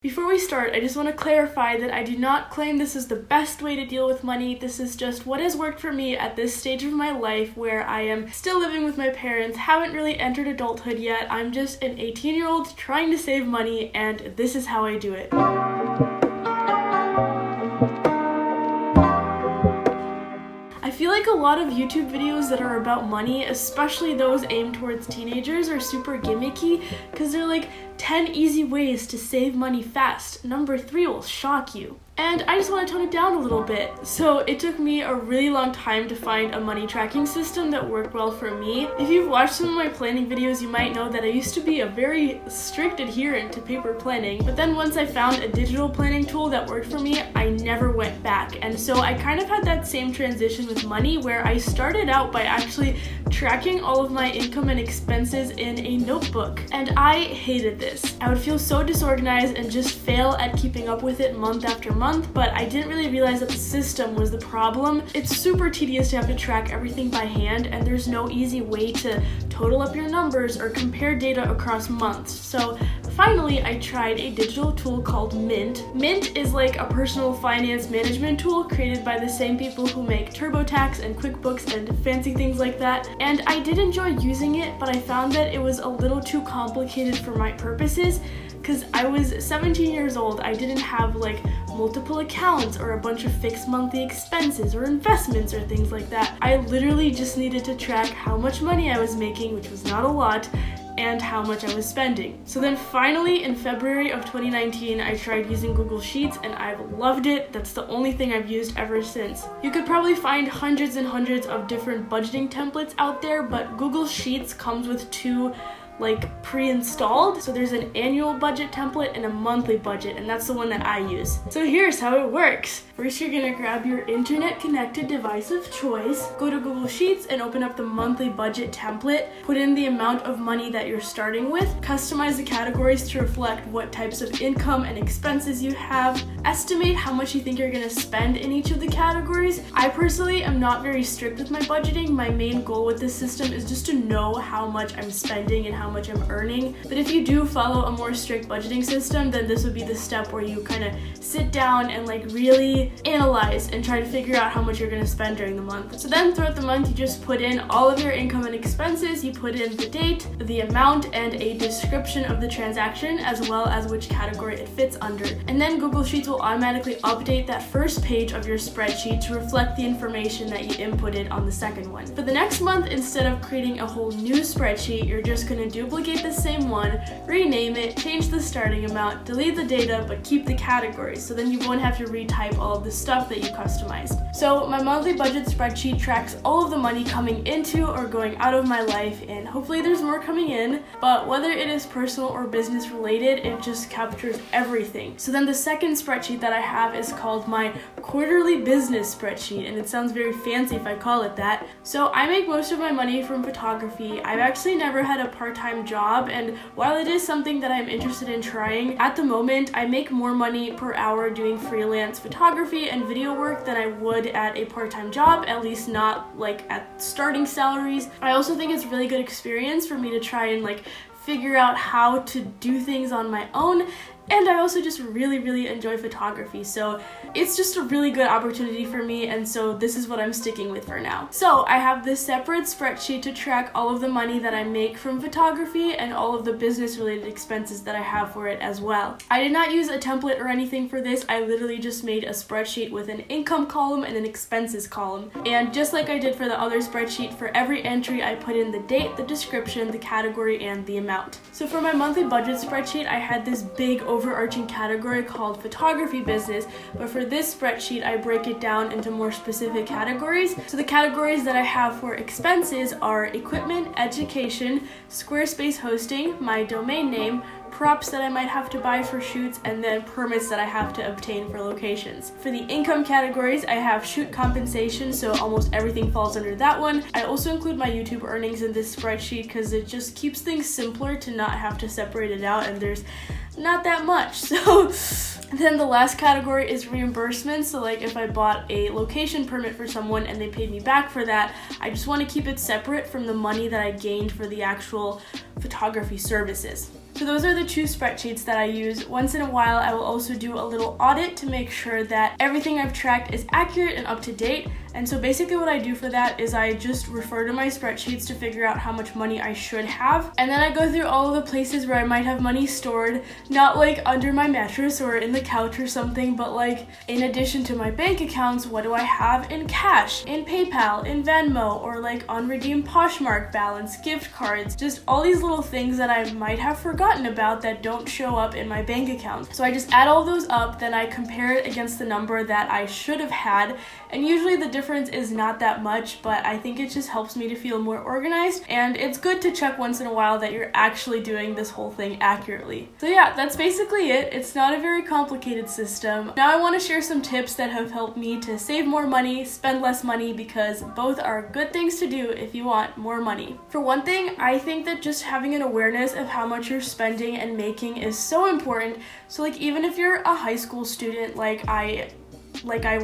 Before we start, I just want to clarify that I do not claim this is the best way to deal with money. This is just what has worked for me at this stage of my life where I am still living with my parents, haven't really entered adulthood yet. I'm just an 18-year-old trying to save money, and this is how I do it. I feel like a lot of YouTube videos that are about money, especially those aimed towards teenagers, are super gimmicky because they're like 10 easy ways to save money fast. Number 3 will shock you. And I just want to tone it down a little bit. So it took me a really long time to find a money tracking system that worked well for me. If you've watched some of my planning videos, you might know that I used to be a very strict adherent to paper planning, but then once I found a digital planning tool that worked for me, I never went back. And so I kind of had that same transition with money where I started out by actually tracking all of my income and expenses in a notebook. And I hated this. I would feel so disorganized and just fail at keeping up with it month after month. But I didn't really realize that the system was the problem. It's super tedious to have to track everything by hand, and there's no easy way to total up your numbers or compare data across months. So finally, I tried a digital tool called Mint. Mint is like a personal finance management tool created by the same people who make TurboTax and QuickBooks and fancy things like that. And I did enjoy using it, but I found that it was a little too complicated for my purposes. Because I was 17 years old, I didn't have like multiple accounts or a bunch of fixed monthly expenses or investments or things like that. I literally just needed to track how much money I was making, which was not a lot, and how much I was spending. So then finally in February of 2019, I tried using Google Sheets and I've loved it. That's the only thing I've used ever since. You could probably find hundreds and hundreds of different budgeting templates out there, but Google Sheets comes with two pre-installed. So there's an annual budget template and a monthly budget, and that's the one that I use. So here's how it works. First, you're gonna grab your internet connected device of choice, go to Google Sheets and open up the monthly budget template, put in the amount of money that you're starting with, customize the categories to reflect what types of income and expenses you have, estimate how much you think you're gonna spend in each of the categories. I personally am not very strict with my budgeting. My main goal with this system is just to know how much I'm spending and how much I'm earning. But if you do follow a more strict budgeting system, then this would be the step where you kind of sit down and really analyze and try to figure out how much you're going to spend during the month. So then throughout the month, you just put in all of your income and expenses, you put in the date, the amount, and a description of the transaction, as well as which category it fits under. And then Google Sheets will automatically update that first page of your spreadsheet to reflect the information that you inputted on the second one. For the next month, instead of creating a whole new spreadsheet, you're just going to duplicate the same one, rename it, change the starting amount, delete the data, but keep the categories, so then you won't have to retype all of the stuff that you customized. So my monthly budget spreadsheet tracks all of the money coming into or going out of my life, and hopefully there's more coming in, but whether it is personal or business related, it just captures everything. So then the second spreadsheet that I have is called my quarterly business spreadsheet, and it sounds very fancy if I call it that. So I make most of my money from photography. I've actually never had a part-time job, and while it is something that I'm interested in trying, at the moment I make more money per hour doing freelance photography and video work than I would at a part-time job, at least not at starting salaries. I also think it's really good experience for me to try and figure out how to do things on my own. And I also just really enjoy photography, so it's just a really good opportunity for me, and so this is what I'm sticking with for now. So I have this separate spreadsheet to track all of the money that I make from photography and all of the business-related expenses that I have for it as well. I did not use a template or anything for this. I literally just made a spreadsheet with an income column and an expenses column. And just like I did for the other spreadsheet, for every entry I put in the date, the description, the category, and the amount. So for my monthly budget spreadsheet, I had this big overarching category called photography business, but for this spreadsheet I break it down into more specific categories. So the categories that I have for expenses are equipment, education, Squarespace hosting, my domain name, props that I might have to buy for shoots, and then permits that I have to obtain for locations. For the income categories, I have shoot compensation, so almost everything falls under that one. I also include my YouTube earnings in this spreadsheet because it just keeps things simpler to not have to separate it out, and there's not that much. So then the last category is reimbursements. So if I bought a location permit for someone and they paid me back for that, I just want to keep it separate from the money that I gained for the actual photography services. So those are the two spreadsheets that I use. Once in a while, I will also do a little audit to make sure that everything I've tracked is accurate and up to date. And so basically what I do for that is I just refer to my spreadsheets to figure out how much money I should have. And then I go through all of the places where I might have money stored, not like under my mattress or in the couch or something, but like in addition to my bank accounts, what do I have in cash, in PayPal, in Venmo, or like unredeemed Poshmark balance, gift cards, just all these little things that I might have forgotten about that don't show up in my bank account. So I just add all those up, then I compare it against the number that I should have had, and usually the difference is not that much, but I think it just helps me to feel more organized, and it's good to check once in a while that you're actually doing this whole thing accurately. So yeah, that's basically it. It's not a very complicated system. Now I want to share some tips that have helped me to save more money, spend less money, because both are good things to do if you want more money. For one thing, I think that just having an awareness of how much you're spending and making is so important. So like even if you're a high school student like I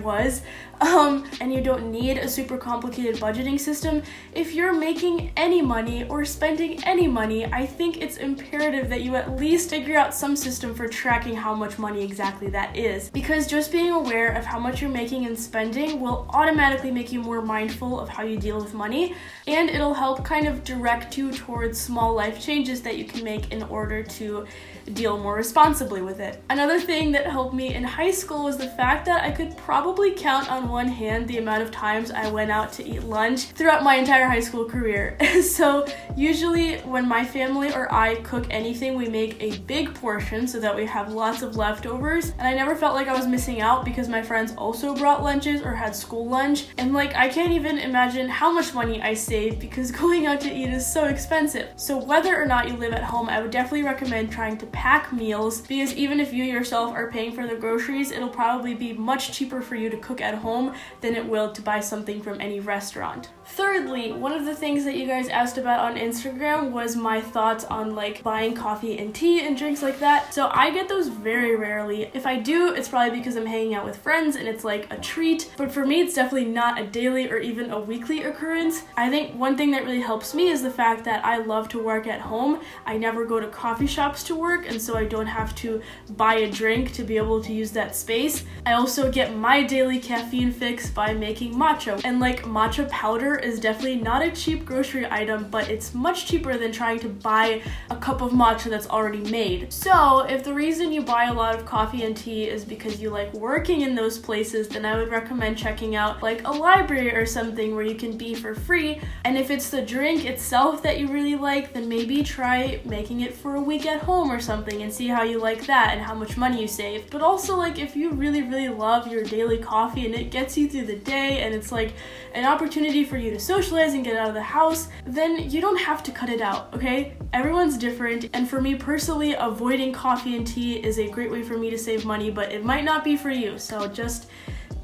was, and you don't need a super complicated budgeting system, if you're making any money or spending any money, I think it's imperative that you at least figure out some system for tracking how much money exactly that is. Because just being aware of how much you're making and spending will automatically make you more mindful of how you deal with money, and it'll help kind of direct you towards small life changes that you can make in order to deal more responsibly with it. Another thing that helped me in high school was the fact that I could probably count on one hand the amount of times I went out to eat lunch throughout my entire high school career. So usually when my family or I cook anything, we make a big portion so that we have lots of leftovers, and I never felt like I was missing out because my friends also brought lunches or had school lunch, and like I can't even imagine how much money I saved because going out to eat is so expensive. So whether or not you live at home, I would definitely recommend trying to pack meals, because even if you yourself are paying for the groceries, it'll probably be much cheaper for you to cook at home than it will to buy something from any restaurant. Thirdly, one of the things that you guys asked about on Instagram was my thoughts on like buying coffee and tea and drinks like that. So I get those very rarely. If I do, it's probably because I'm hanging out with friends and it's like a treat, but for me it's definitely not a daily or even a weekly occurrence. I think one thing that really helps me is the fact that I love to work at home. I never go to coffee shops to work, and so I don't have to buy a drink to be able to use that space. I also get my daily caffeine fix by making matcha, and like matcha powder is definitely not a cheap grocery item, but it's much cheaper than trying to buy a cup of matcha that's already made. So if the reason you buy a lot of coffee and tea is because you like working in those places, then I would recommend checking out like a library or something where you can be for free. And if it's the drink itself that you really like, then maybe try making it for a week at home or something and see how you like that and how much money you save. But also like if you really love your daily coffee and it gets you through the day and it's like an opportunity for you to socialize and get out of the house, then you don't have to cut it out, okay? Everyone's different, and for me personally, avoiding coffee and tea is a great way for me to save money, but it might not be for you, so just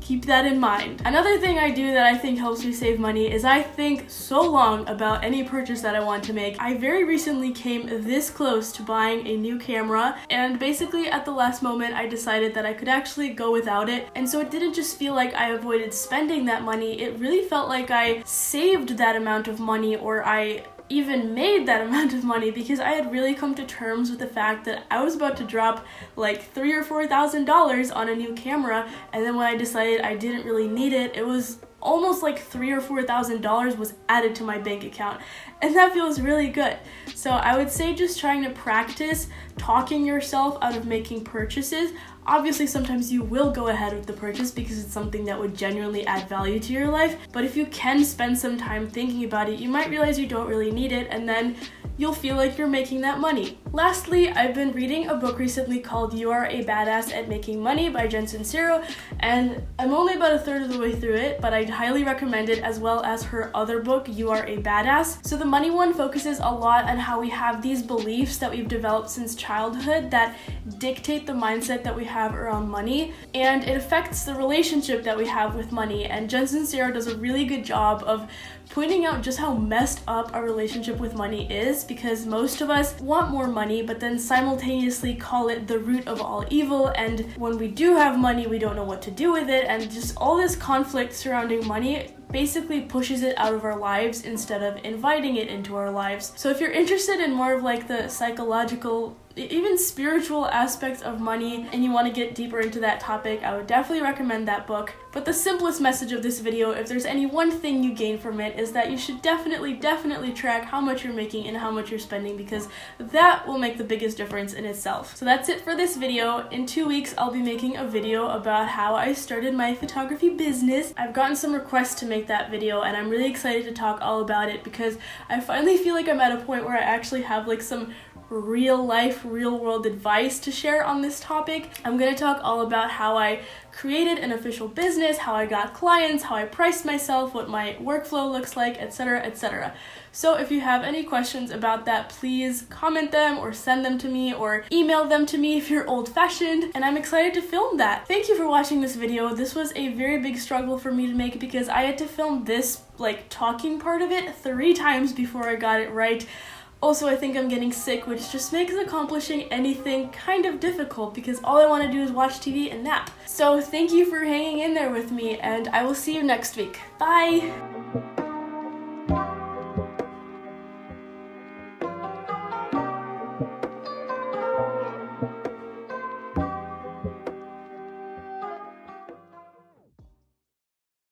keep that in mind. Another thing I do that I think helps me save money is I think so long about any purchase that I want to make. I very recently came this close to buying a new camera, and basically at the last moment I decided that I could actually go without it, and so it didn't just feel like I avoided spending that money, it really felt like I saved that amount of money, or I even made that amount of money, because I had really come to terms with the fact that I was about to drop like $3,000 or $4,000 on a new camera, and then when I decided I didn't really need it, it was almost like $3,000 or $4,000 was added to my bank account, and that feels really good. So I would say just trying to practice talking yourself out of making purchases. Obviously, sometimes you will go ahead with the purchase because it's something that would genuinely add value to your life, but if you can spend some time thinking about it, you might realize you don't really need it, and then you'll feel like you're making that money. Lastly, I've been reading a book recently called You Are a Badass at Making Money by Jen Sincero, and I'm only about a third of the way through it, but I'd highly recommend it, as well as her other book, You Are a Badass. So the money one focuses a lot on how we have these beliefs that we've developed since childhood that dictate the mindset that we have around money, and it affects the relationship that we have with money, and Jen Sincero does a really good job of pointing out just how messed up our relationship with money is, because most of us want more money but then simultaneously call it the root of all evil, and when we do have money we don't know what to do with it, and just all this conflict surrounding money basically pushes it out of our lives instead of inviting it into our lives. So if you're interested in more of like the psychological, even spiritual aspects of money, and you want to get deeper into that topic, I would definitely recommend that book. But the simplest message of this video, if there's any one thing you gain from it, is that you should definitely track how much you're making and how much you're spending, because that will make the biggest difference in itself. So that's it for this video. In 2 weeks, I'll be making a video about how I started my photography business. I've gotten some requests to make that video, and I'm really excited to talk all about it because I finally feel like I'm at a point where I actually have like some real life, real world advice to share on this topic. I'm going to talk all about how I created an official business, how I got clients, how I priced myself, what my workflow looks like, etc., etc. So if you have any questions about that, please comment them or send them to me or email them to me if you're old-fashioned, and I'm excited to film that. Thank you for watching this video. This was a very big struggle for me to make because I had to film this like talking part of it 3 times before I got it right. Also, I think I'm getting sick, which just makes accomplishing anything kind of difficult because all I want to do is watch TV and nap. So thank you for hanging in there with me, and I will see you next week. Bye!